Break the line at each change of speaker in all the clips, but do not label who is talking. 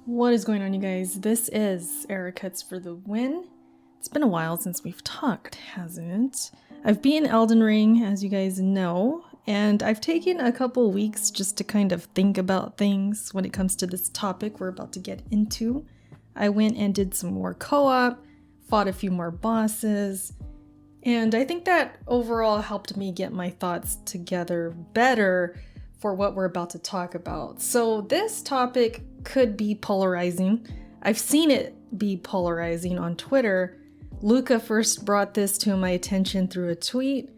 What is going on, you guys? This is Erica's for the win. It's been a while since we've talked, hasn't it? I've been Elden Ring, as you guys know, and I've taken a couple weeks just to kind of think about things when it comes to this topic we're about to get into. I went and did some more co-op, fought a few more bosses, and I think that overall helped me get my thoughts together better for what we're about to talk about. So this topic could be polarizing. I've seen it be polarizing on Twitter. Luca first brought this to my attention through a tweet.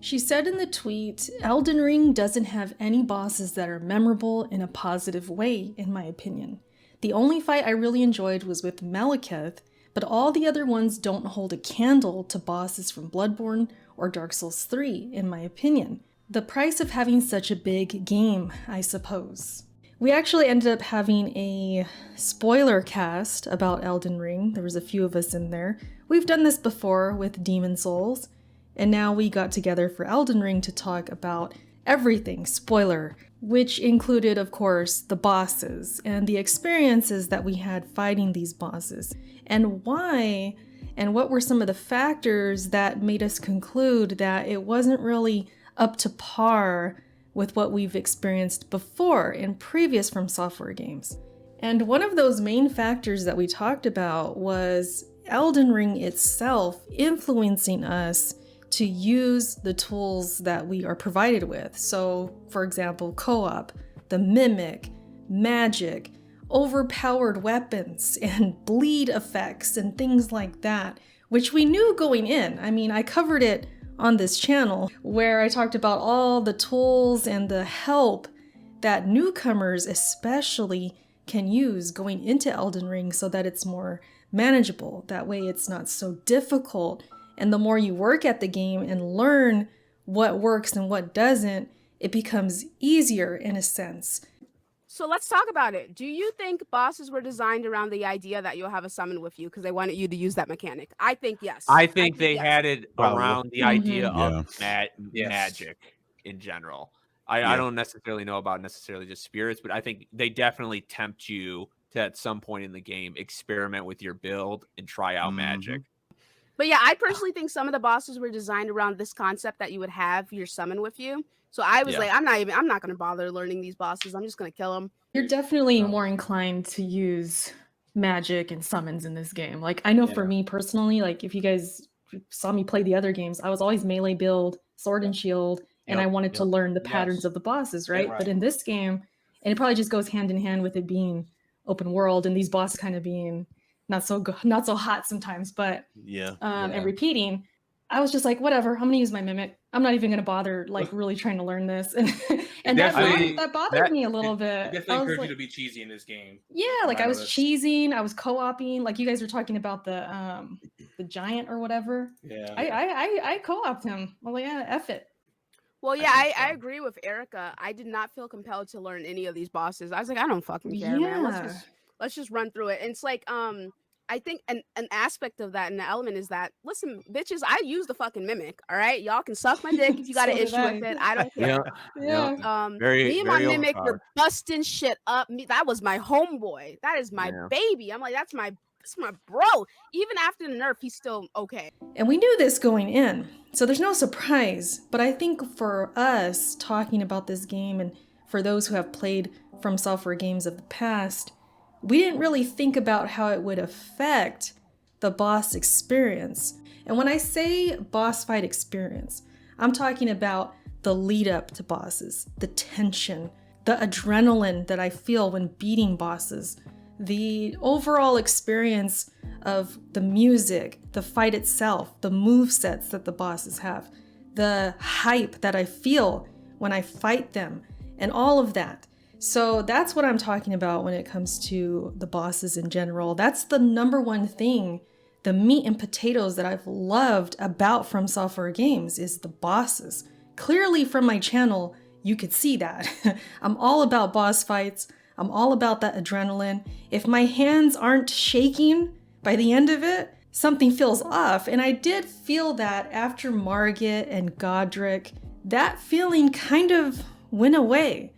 She said in the tweet, Elden Ring doesn't have any bosses that are memorable in a positive way, in my opinion. The only fight I really enjoyed was with Malekith, but all the other ones don't hold a candle to bosses from Bloodborne or Dark Souls 3, in my opinion. The price of having such a big game, I suppose. We actually ended up having a spoiler cast about Elden Ring. There was a few of us in there. We've done this before with Demon Souls, and now we got together for Elden Ring to talk about everything spoiler, which included, of course, the bosses and the experiences that we had fighting these bosses, and why, and what were some of the factors that made us conclude that it wasn't really up to par with what we've experienced before in previous From Software games. And one of those main factors that we talked about was Elden Ring itself influencing us to use the tools that we are provided with. So, for example, co-op, the mimic, magic, overpowered weapons, and bleed effects, and things like that, which we knew going in. I mean, I covered it on this channel where I talked about all the tools and the help that newcomers especially can use going into Elden Ring so that it's more manageable. That way it's not so difficult, and the more you work at the game and learn what works and what doesn't, it becomes easier in a sense.
So let's talk about it. Do you think bosses were designed around the idea that you'll have a summon with you because they wanted you to use that mechanic? I think yes.
I think they
yes.
had it around the idea of
Yes.
magic in general. I don't necessarily know about necessarily just spirits, but I think they definitely tempt you to at some point in the game experiment with your build and try out magic.
But yeah, I personally think some of the bosses were designed around this concept that you would have your summon with you. So I was like, I'm not going to bother learning these bosses. I'm just going to kill them.
You're definitely more inclined to use magic and summons in this game. Like, I know for me personally, like if you guys saw me play the other games, I was always melee build, sword and shield, and I wanted to learn the patterns of the bosses, right? But in this game, and it probably just goes hand in hand with it being open world and these bosses kind of being not so hot sometimes, but and repeating, I was just like, whatever, I'm gonna use my mimic. I'm not even gonna bother like really trying to learn this. And that bothered me a little bit.
Definitely encourage you to be cheesy in this game.
Yeah, like I was cheesing, I was co-oping, like you guys were talking about the giant or whatever.
Yeah.
I co-opted him. Well, yeah, F it.
Well, yeah, I agree with Erica. I did not feel compelled to learn any of these bosses. I was like, I don't fucking care, man. Let's just run through it. And it's like, I think an aspect of that and the element is that, listen, bitches, I use the fucking mimic. All right, y'all can suck my dick if you got an issue with it. I don't care. Me and my mimic were busting shit up. That was my homeboy. That is my baby. I'm like, that's my bro. Even after the nerf, he's still okay.
And we knew this going in, so there's no surprise. But I think for us talking about this game and for those who have played From Software games of the past, we didn't really think about how it would affect the boss experience. And when I say boss fight experience, I'm talking about the lead up to bosses, the tension, the adrenaline that I feel when beating bosses, the overall experience of the music, the fight itself, the movesets that the bosses have, the hype that I feel when I fight them, and all of that. So that's what I'm talking about when it comes to the bosses in general. That's the number one thing, the meat and potatoes that I've loved about From Software games is the bosses. Clearly from my channel, you could see that. I'm all about boss fights. I'm all about that adrenaline. If my hands aren't shaking by the end of it, something feels off. And I did feel that after Margit and Godric, that feeling kind of went away.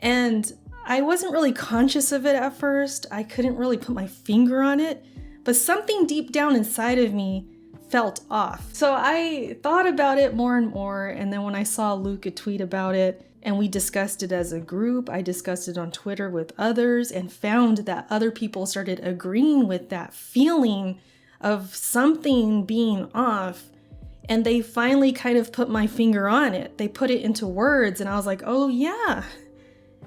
And I wasn't really conscious of it at first. I couldn't really put my finger on it, but something deep down inside of me felt off. So I thought about it more and more, and then when I saw Luca tweet about it, and we discussed it as a group, I discussed it on Twitter with others and found that other people started agreeing with that feeling of something being off. And they finally kind of put my finger on it. They put it into words, and I was like, oh yeah,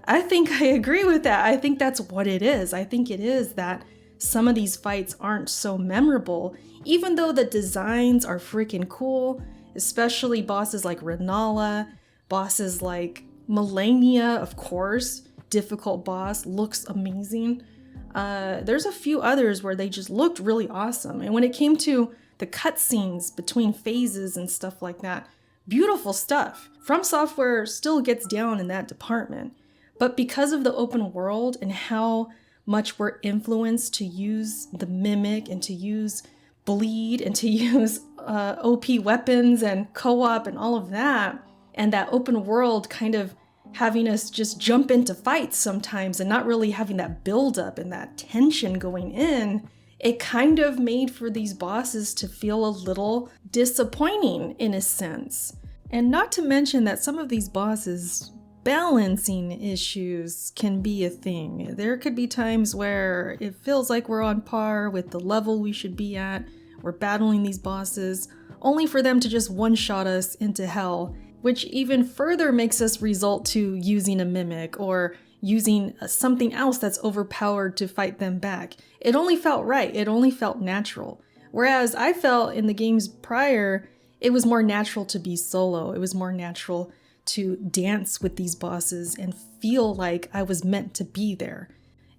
I think I agree with that. I think that's what it is. I think it is that some of these fights aren't so memorable, even though the designs are freaking cool, especially bosses like Renala, bosses like Melania, of course, difficult boss, looks amazing. There's a few others where they just looked really awesome. And when it came to the cutscenes between phases and stuff like that, beautiful stuff. From Software still gets down in that department. But because of the open world and how much we're influenced to use the Mimic and to use Bleed and to use OP weapons and co-op and all of that, and that open world kind of having us just jump into fights sometimes and not really having that build-up and that tension going in, it kind of made for these bosses to feel a little disappointing in a sense. And not to mention that some of these bosses, balancing issues can be a thing. There could be times where it feels like we're on par with the level we should be at, we're battling these bosses, only for them to just one-shot us into hell, which even further makes us resort to using a Mimic or using something else that's overpowered to fight them back. It only felt right, it only felt natural. Whereas I felt in the games prior, it was more natural to be solo, it was more natural to dance with these bosses and feel like I was meant to be there.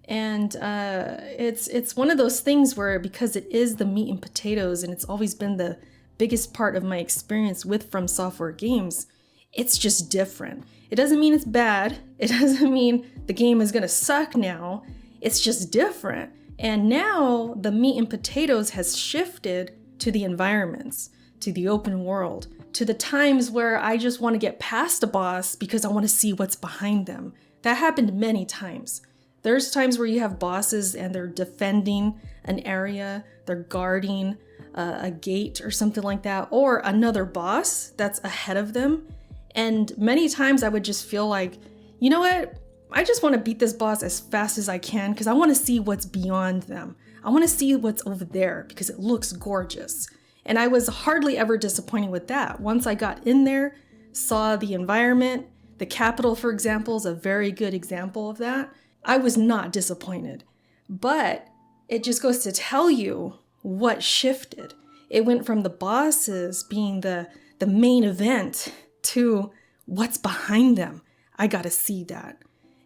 And it's one of those things where, because it is the meat and potatoes and it's always been the biggest part of my experience with From Software games, it's just different. It doesn't mean it's bad. It doesn't mean the game is gonna suck now. It's just different. And now the meat and potatoes has shifted to the environments, to the open world, to the times where I just want to get past a boss because I want to see what's behind them. That happened many times. There's times where you have bosses and they're defending an area, they're guarding a gate or something like that, or another boss that's ahead of them. And many times I would just feel like, you know what? I just want to beat this boss as fast as I can because I want to see what's beyond them. I want to see what's over there because it looks gorgeous. And I was hardly ever disappointed with that. Once I got in there, saw the environment, the capital, for example, is a very good example of that. I was not disappointed. But it just goes to tell you what shifted. It went from the bosses being the main event to what's behind them. I gotta see that.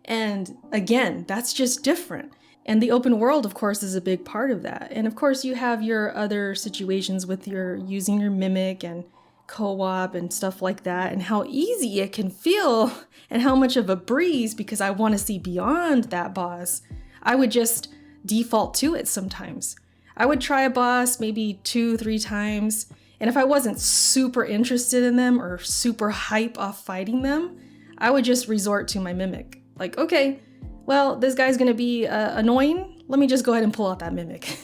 And again, that's just different. And the open world, of course, is a big part of that. And of course, you have your other situations with your using your Mimic and co-op and stuff like that, and how easy it can feel and how much of a breeze, because I want to see beyond that boss. I would just default to it sometimes. I would try a boss maybe 2-3 times, and if I wasn't super interested in them or super hype off fighting them, I would just resort to my Mimic. Like, okay, well, this guy's gonna be annoying. Let me just go ahead and pull out that Mimic.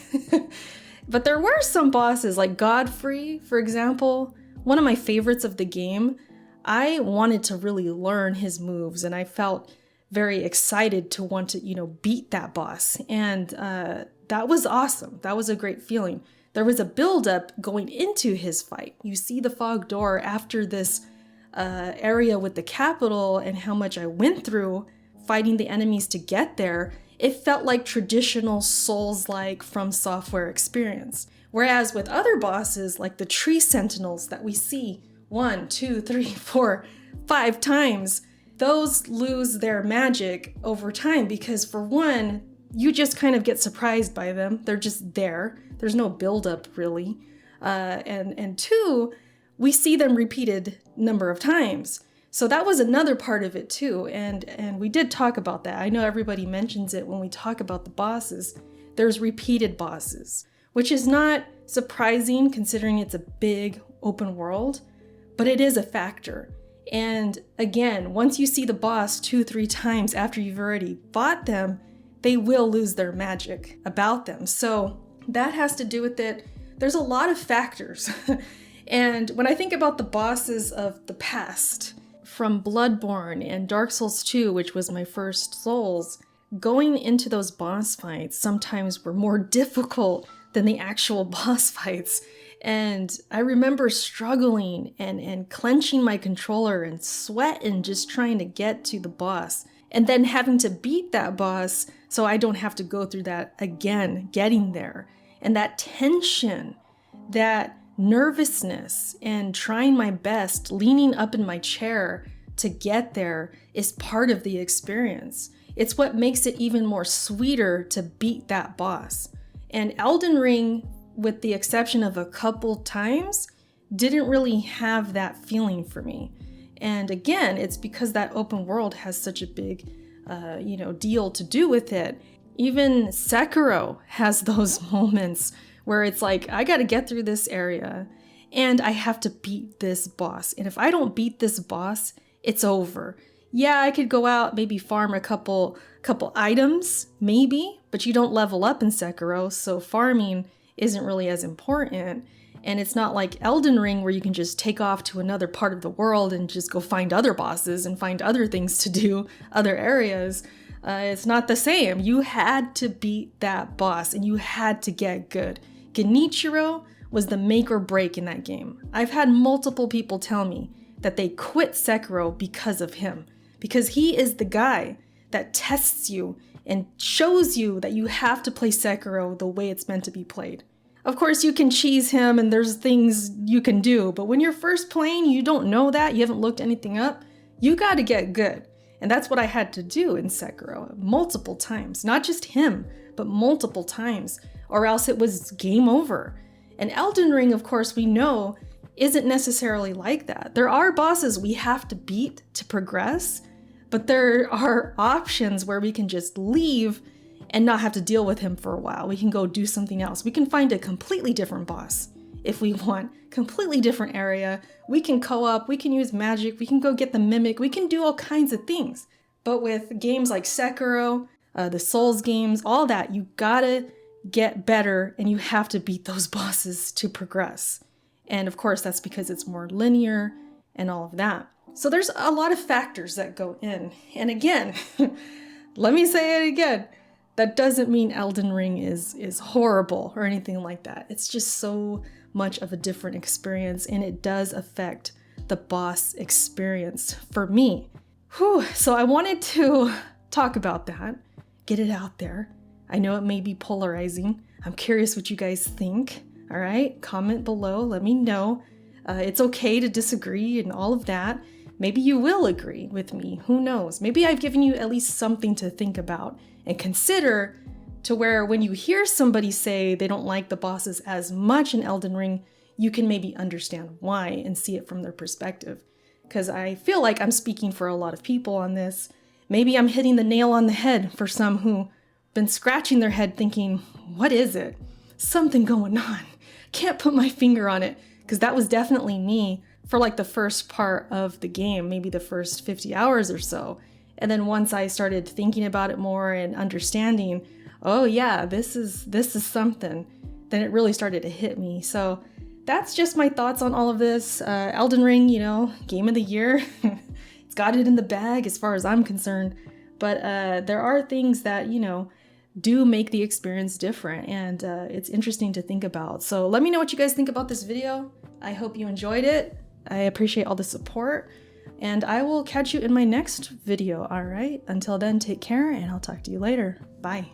But there were some bosses, like Godfrey, for example, one of my favorites of the game. I wanted to really learn his moves, and I felt very excited to want to, beat that boss. And that was awesome. That was a great feeling. There was a buildup going into his fight. You see the fog door after this area with the capital and how much I went through fighting the enemies to get there. It felt like traditional Souls-like From Software experience. Whereas with other bosses, like the tree sentinels that we see 1, 2, 3, 4, 5 times, those lose their magic over time because, for one, you just kind of get surprised by them. They're just there. There's no buildup, really. And two, we see them repeated number of times. So that was another part of it too, and we did talk about that. I know everybody mentions it when we talk about the bosses. There's repeated bosses, which is not surprising considering it's a big open world, but it is a factor. And again, once you see the boss 2-3 times after you've already fought them, they will lose their magic about them. So that has to do with it. There's a lot of factors. And when I think about the bosses of the past, from Bloodborne and Dark Souls 2, which was my first Souls, going into those boss fights sometimes were more difficult than the actual boss fights. And I remember struggling and clenching my controller and sweating just trying to get to the boss. And then having to beat that boss so I don't have to go through that again, getting there. And that tension, that nervousness, and trying my best, leaning up in my chair to get there is part of the experience. It's what makes it even more sweeter to beat that boss. And Elden Ring, with the exception of a couple times, didn't really have that feeling for me. And again, it's because that open world has such a big, deal to do with it. Even Sekiro has those moments where it's like, I gotta get through this area and I have to beat this boss. And if I don't beat this boss, it's over. Yeah, I could go out, maybe farm a couple items, maybe, but you don't level up in Sekiro, so farming isn't really as important. And it's not like Elden Ring where you can just take off to another part of the world and just go find other bosses and find other things to do, other areas. It's not the same. You had to beat that boss and you had to get good. Genichiro was the make or break in that game. I've had multiple people tell me that they quit Sekiro because of him, because he is the guy that tests you and shows you that you have to play Sekiro the way it's meant to be played. Of course, you can cheese him and there's things you can do, but when you're first playing, you don't know that, you haven't looked anything up, you gotta get good. And that's what I had to do in Sekiro multiple times. Not just him, but multiple times, or else it was game over. And Elden Ring, of course, we know isn't necessarily like that. There are bosses we have to beat to progress, but there are options where we can just leave and not have to deal with him for a while. We can go do something else. We can find a completely different boss if we want, completely different area. We can co-op, we can use magic, we can go get the mimic, we can do all kinds of things. But with games like Sekiro, the Souls games, all that, you gotta get better and you have to beat those bosses to progress. And of course, that's because it's more linear and all of that. So there's a lot of factors that go in. And again, let me say it again, that doesn't mean Elden Ring is horrible or anything like that. It's just so much of a different experience and it does affect the boss experience for me. So I wanted to talk about that, get it out there. I know it may be polarizing. I'm curious what you guys think. All right, comment below, let me know. It's okay to disagree and all of that. Maybe you will agree with me, who knows? Maybe I've given you at least something to think about and consider, to where when you hear somebody say they don't like the bosses as much in Elden Ring, you can maybe understand why and see it from their perspective. Because I feel like I'm speaking for a lot of people on this. Maybe I'm hitting the nail on the head for some who've been scratching their head thinking, what is it? Something going on. Can't put my finger on it, because that was definitely me for like the first part of the game, maybe the first 50 hours or so. And then once I started thinking about it more and understanding, oh yeah, this is something, then it really started to hit me. So that's just my thoughts on all of this. Elden Ring, game of the year. It's got it in the bag as far as I'm concerned. But there are things that, do make the experience different, and it's interesting to think about. So let me know what you guys think about this video. I hope you enjoyed it. I appreciate all the support, and I will catch you in my next video, all right? Until then, take care, and I'll talk to you later. Bye.